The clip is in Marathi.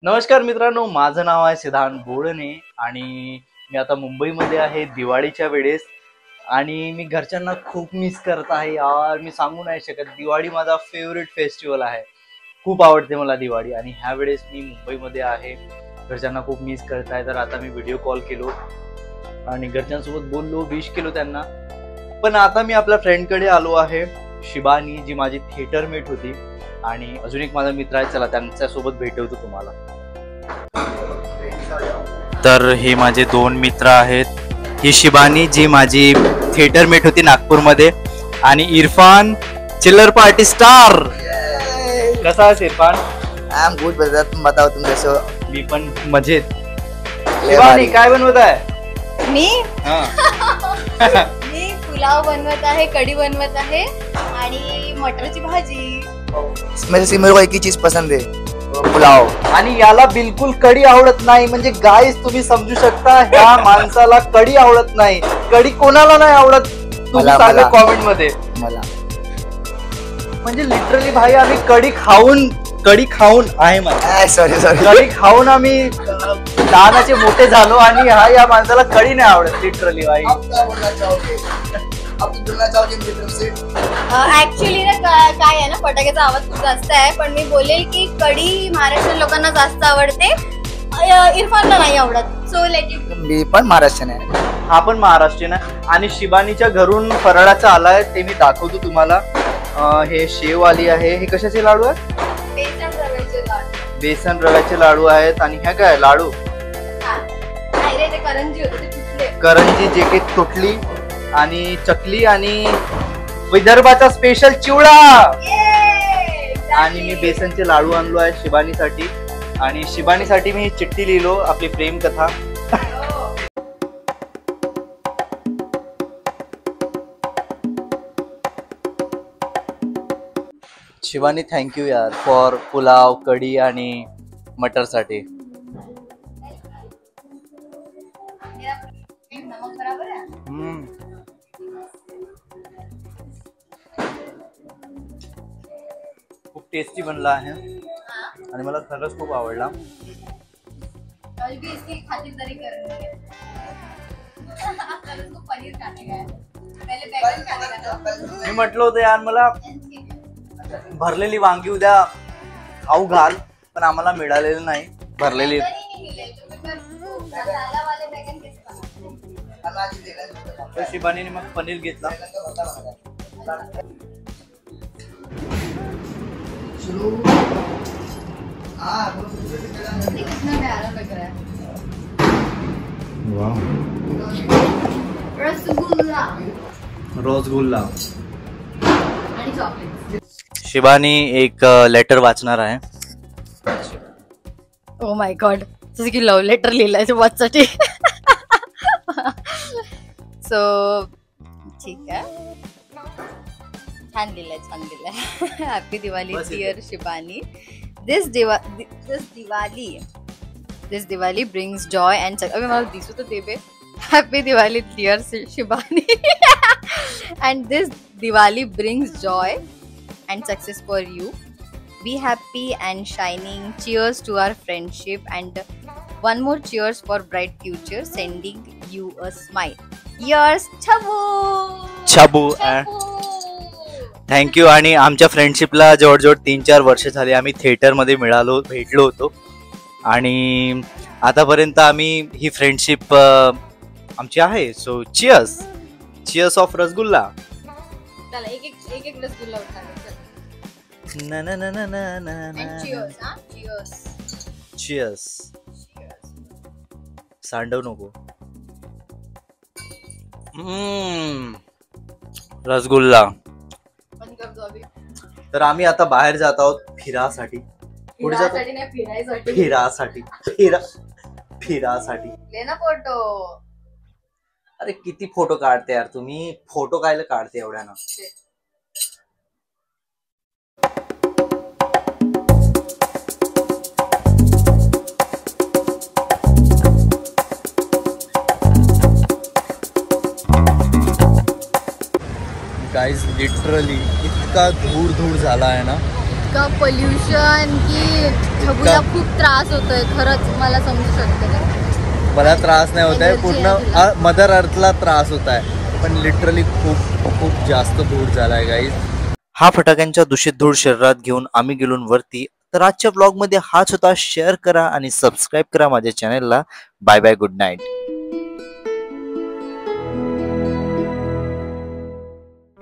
नमस्कार मित्रांनो, माझं नाव आहे सिद्धांत बोडणे आणि मी आता मुंबईमध्ये आहे दिवाळीच्या वेळेस आणि मी घरच्यांना खूप मिस करत आहे यार. मी सांगू नाही शकत, दिवाळी माझा फेवरेट फेस्टिवल आहे. खूप आवडते मला दिवाळी आणि ह्या वेळेस मी मुंबईमध्ये आहे. घरच्यांना खूप मिस करत आहे, तर आता मी व्हिडिओ कॉल केलो आणि घरच्यांसोबत बोललो, विश केलो त्यांना. पण आता मी आपल्या फ्रेंडकडे आलो आहे, शिबानी, जी माझी थिएटर मेट होती आणि अजून एक माझा मित्र आहे. चला त्यांच्यासोबत भेटवतो तुम्हाला. तर हे माझे दोन मित्र आहेत. ही शिबानी, जी माझी थिएटर मेट होती नागपूरमध्ये, आणि इरफान, चिल्लर पार्टी स्टार. कसा आहेस Irfan? I am good brother, तुम बताओ तुम कैसे हो? मी पण मजेत. शिबानी काय बनवत आहे? मी हा. मी पुलाव बनवत आहे, कढी बनवत आहे आणि मटरची भाजी. मेरे को एक ही चीज पसंद है, पुलाव. आणि याला बिलकुल कढी आवडत नाही. म्हणजे गाईस, तुम्ही समजू शकता, ह्या माणसाला कढी आवडत नाही. कढी कोणाला नाही आवडत तुम्ही सांगा कॉमेंट मध्ये. मला म्हणजे लिटरली भाई, आम्ही कढी खाऊन आहे मला सॉरी कढी खाऊन आम्ही लहानाचे मोठे झालो आणि या माणसाला कढी नाही आवडत लिटरली भाई. ऍक्च्युली ना काय आहे ना, फटाक्याचा आवाज खूप जास्त आहे, पण मी बोलेल की कढी महाराष्ट्रीयन लोकांना जास्त आवडते, इरफानला नाही आवडत. So let it. मी पण महाराष्ट्रीयन आहे. हा पण महाराष्ट्रीयन आहे. आणि शिबानीच्या घरून फराळाचं आलाय, ते मी दाखवतो तुम्हाला. हे शेव आली आहे. हे कशाचे लाडू आहे? बेसन रव्याचे लाडू. बेसन रव्याचे लाडू आहेत. आणि ह्या काय लाडू? नाही रे, ते करंजी होते, ते तुटले. करंजी जे की तुटली. आणि चकली आणि विदर्भाचा स्पेशल चिवडा. आणि मी बेसनचे लाडू आणलो आहे शिबानीसाठी. आणि शिबानीसाठी मी चिठ्ठी लिहिलो, आपली प्रेम कथा. शिबानी, थँक्यू यार फॉर पुलाव, कढी आणि मटरसाठी. खूप टेस्टी बनला आहे आणि मला खरंच खूप आवडला. मी म्हटलं होतं यार, मला भरलेली वांगी उद्या खाऊ घाल, पण आम्हाला मिळालेलं नाही भरलेली. तर शिबानीने मग पनीर घेतला. रसगुल्ला आणि चॉकलेट. शिबानी एक लेटर वाचणार आहे. ओ माय गॉड, जसं की लव्ह लेटर लिहिलंय वाचसाठी. सो ठीक आहे, छान लिहिलंय. Happy Diwali dear Shibani. This Diwali brings joy and अबे मला दिसू तर दे बे. Happy Diwali dear Shibani. And this Diwali brings joy and success for you. Be happy and shining. Cheers to our friendship and one more cheers for bright future. Sending you a smile. Yours, Chabu. Thank you. आणि आमच्या फ्रेंडशिपला जवळजवळ 3-4 वर्ष झाली. आम्ही थिएटरमध्ये भेटलो होतो आणि आतापर्यंत आम्ही ही फ्रेंडशिप आमची आहे. So cheers of rasgulla. चला एक रसगुल्ला उठा. ना ना ना ना ना ना. चियर्स. सांडव नको. रसगुल्ला. तर आम्ही आता बाहेर जात आहोत फिरासाठी. कुठे जातो? फिरासाठी. लेना फोटो. अरे किती फोटो काढते यार तुम्ही. फोटो कायला काढते एवढ्यानं? गाइस लिटरली इतका धूर झाला आहे ना, इतका पोल्युशन की छबूला खूप त्रास होतोय. खरंच मला समजू शकते. मला त्रास नाही होत आहे, Allergy पूर्ण आहे तुला? मदर अर्थला त्रास होत आहे, पण लिटरली खूप खूप जास्त धूळ झालाय गाईज. हा फटाक्यांच्या दूषित धूळ शरीरात घेऊन आम्ही गेलो वरती. तर आजच्या ब्लॉग मध्ये हाच होता. शेअर करा आणि सबस्क्राईब करा माझ्या चॅनलला. Bye bye, good night.